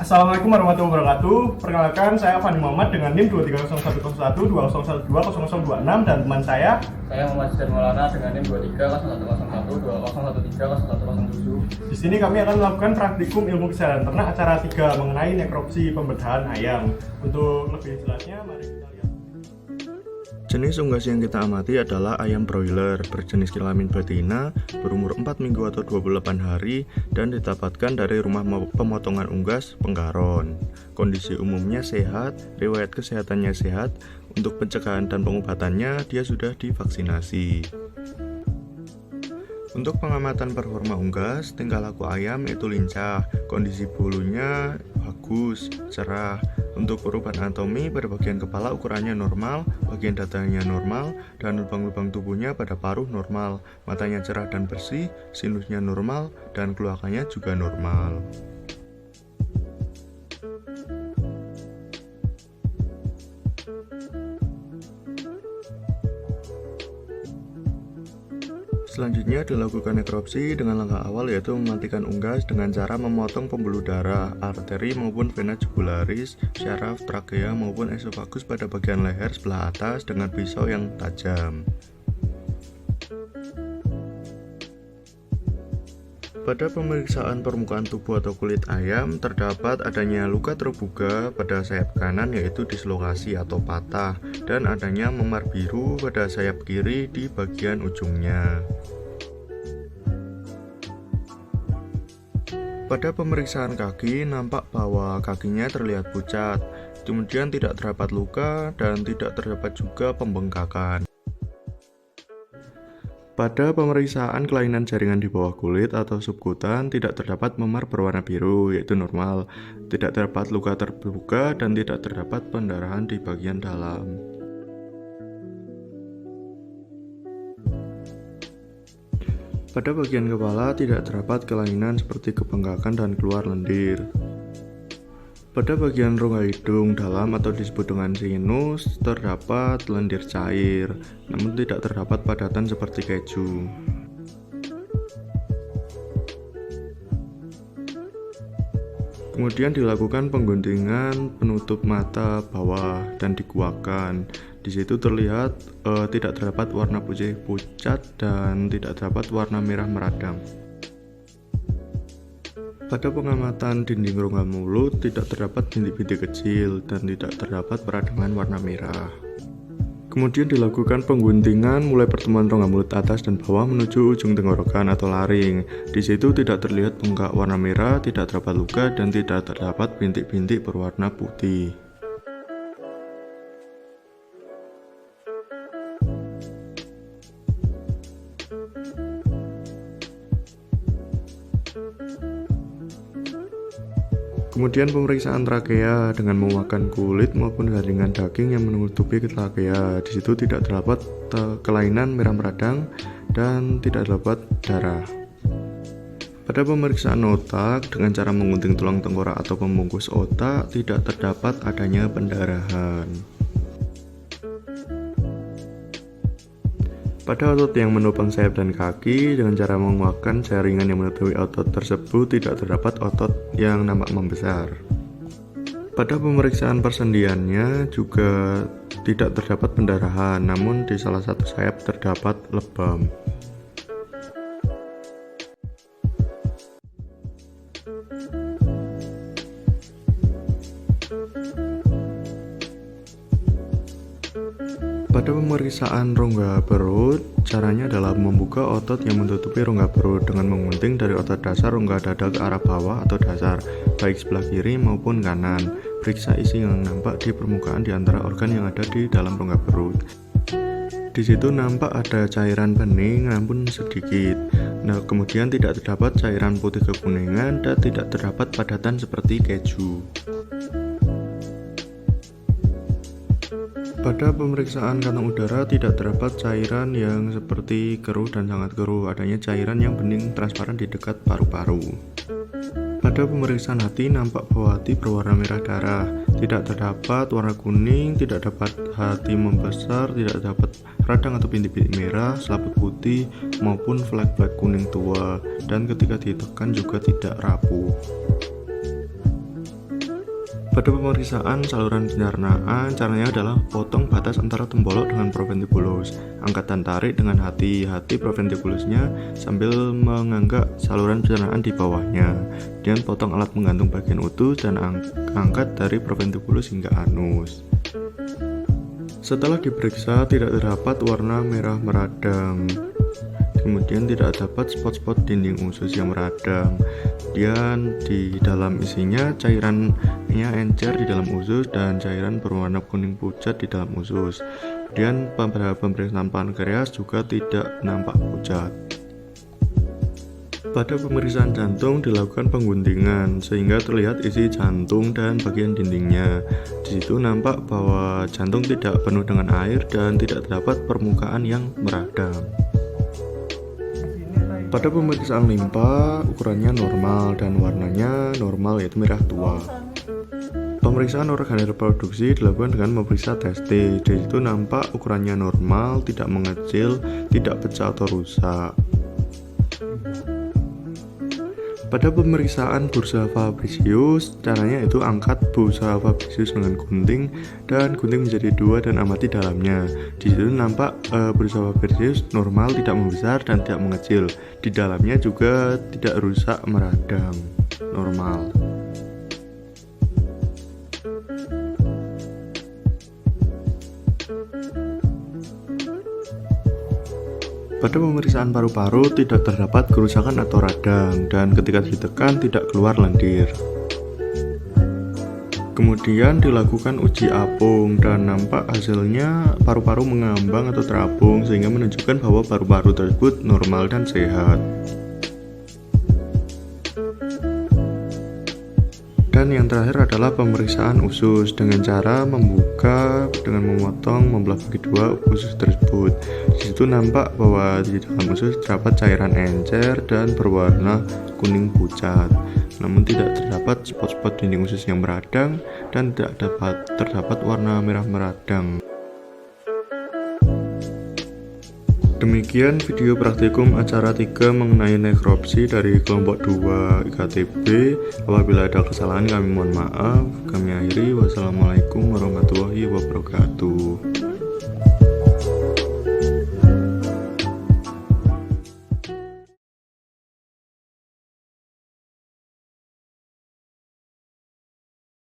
Assalamualaikum warahmatullahi wabarakatuh. Perkenalkan, saya Fani Muhammad dengan NIM 230101, 2012, 0026, dan teman saya Muhammad Siden Maulana dengan NIM 230101, 2013, 0107. Di sini kami akan melakukan praktikum ilmu kesehatan ternak acara 3 mengenai nekropsi pembedahan ayam. Untuk lebih jelasnya, mari kita lihat. Jenis unggas yang kita amati adalah ayam broiler berjenis kelamin betina, berumur 4 minggu atau 28 hari, dan didapatkan dari rumah pemotongan unggas Penggaron. Kondisi umumnya sehat, riwayat kesehatannya sehat. Untuk pencegahan dan pengobatannya, dia sudah divaksinasi. Untuk pengamatan performa unggas, tingkah laku ayam itu lincah, kondisi bulunya bagus, cerah. Untuk perubahan anatomi, pada bagian kepala ukurannya normal, bagian dadanya normal, dan lubang-lubang tubuhnya pada paruh normal. Matanya cerah dan bersih, sinusnya normal, dan keluakannya juga normal. Selanjutnya dilakukan nekropsi dengan langkah awal, yaitu mematikan unggas dengan cara memotong pembuluh darah, arteri maupun vena jugularis, syaraf, trakea maupun esofagus pada bagian leher sebelah atas dengan pisau yang tajam. Pada pemeriksaan permukaan tubuh atau kulit ayam, terdapat adanya luka terbuka pada sayap kanan, yaitu dislokasi atau patah, dan adanya memar biru pada sayap kiri di bagian ujungnya. Pada pemeriksaan kaki, nampak bahwa kakinya terlihat pucat, kemudian tidak terdapat luka dan tidak terdapat juga pembengkakan. Pada pemeriksaan kelainan jaringan di bawah kulit atau subkutan, tidak terdapat memar berwarna biru, yaitu normal, tidak terdapat luka terbuka, dan tidak terdapat pendarahan di bagian dalam. Pada bagian kepala tidak terdapat kelainan seperti kebengkakan dan keluar lendir. Pada bagian rongga hidung dalam atau disebut dengan sinus terdapat lendir cair, namun tidak terdapat padatan seperti keju. Kemudian dilakukan pengguntingan penutup mata bawah dan dikuakkan. Di situ terlihat tidak terdapat warna putih pucat dan tidak terdapat warna merah meradang. Pada pengamatan dinding rongga mulut tidak terdapat bintik-bintik kecil dan tidak terdapat peradangan warna merah. Kemudian dilakukan pengguntingan mulai pertemuan rongga mulut atas dan bawah menuju ujung tenggorokan atau laring. Di situ tidak terlihat bengkak warna merah, tidak terdapat luka, dan tidak terdapat bintik-bintik berwarna putih. Kemudian pemeriksaan trakea dengan memakan kulit maupun jaringan daging yang menutupi trakea. Di situ tidak terdapat kelainan merah meradang dan tidak terdapat darah. Pada pemeriksaan otak dengan cara menggunting tulang tengkorak atau pembungkus otak, tidak terdapat adanya pendarahan. Pada otot yang menopang sayap dan kaki, dengan cara menguatkan jaringan yang menutupi otot tersebut, tidak terdapat otot yang nampak membesar. Pada pemeriksaan persendiannya juga tidak terdapat pendarahan, namun di salah satu sayap terdapat lebam. Pada pemeriksaan rongga perut, caranya adalah membuka otot yang menutupi rongga perut dengan menggunting dari otot dasar rongga dada ke arah bawah atau dasar, baik sebelah kiri maupun kanan. Periksa isi yang nampak di permukaan di antara organ yang ada di dalam rongga perut. Di situ nampak ada cairan bening namun sedikit. Nah, kemudian tidak terdapat cairan putih kekuningan dan tidak terdapat padatan seperti keju. Pada pemeriksaan kantong udara tidak terdapat cairan yang seperti keruh dan sangat keruh, adanya cairan yang bening transparan di dekat paru-paru. Pada pemeriksaan hati nampak bahwa hati berwarna merah darah, tidak terdapat warna kuning, tidak dapat hati membesar, tidak dapat radang atau bintik-bintik merah, selaput putih maupun flek-flek kuning tua, dan ketika ditekan juga tidak rapuh. Pada pemeriksaan saluran pencernaan, caranya adalah potong batas antara tembolok dengan proventriculus. Angkat dan tarik dengan hati-hati proventriculusnya sambil menganggak saluran pencernaan di bawahnya. Kemudian potong alat penggantung bagian utus dan angkat dari proventriculus hingga anus. Setelah diperiksa, tidak terdapat warna merah meradang. Kemudian tidak dapat spot-spot dinding usus yang meradang. Kemudian di dalam isinya cairannya encer di dalam usus dan cairan berwarna kuning pucat di dalam usus. Kemudian pada pemeriksaan pankreas juga tidak nampak pucat. Pada pemeriksaan jantung dilakukan pengguntingan sehingga terlihat isi jantung dan bagian dindingnya. Di situ nampak bahwa jantung tidak penuh dengan air dan tidak terdapat permukaan yang meradang. Pada pemeriksaan limpa, ukurannya normal dan warnanya normal, yaitu merah tua. Pemeriksaan organ reproduksi dilakukan dengan memeriksa testis. Di situ nampak ukurannya normal, tidak mengecil, tidak pecah atau rusak. Pada pemeriksaan bursa Fabricius, caranya itu angkat bursa Fabricius dengan gunting dan gunting menjadi dua dan amati dalamnya. Di situ nampak bursa Fabricius normal, tidak membesar dan tidak mengecil. Di dalamnya juga tidak rusak meradang, normal. Pada pemeriksaan paru-paru tidak terdapat kerusakan atau radang dan ketika ditekan tidak keluar lendir. Kemudian dilakukan uji apung dan nampak hasilnya paru-paru mengambang atau terapung sehingga menunjukkan bahwa paru-paru tersebut normal dan sehat. Dan yang terakhir adalah pemeriksaan usus dengan cara membuka dengan memotong membelah bagi dua usus tersebut. Di situ nampak bahwa di dalam usus terdapat cairan encer dan berwarna kuning pucat. Namun tidak terdapat spot-spot dinding usus yang meradang dan tidak terdapat warna merah meradang. Demikian video praktikum acara 3 mengenai nekropsi dari kelompok 2 IKTB. Apabila ada kesalahan kami mohon maaf. Kami akhiri. Wassalamualaikum warahmatullahi wabarakatuh.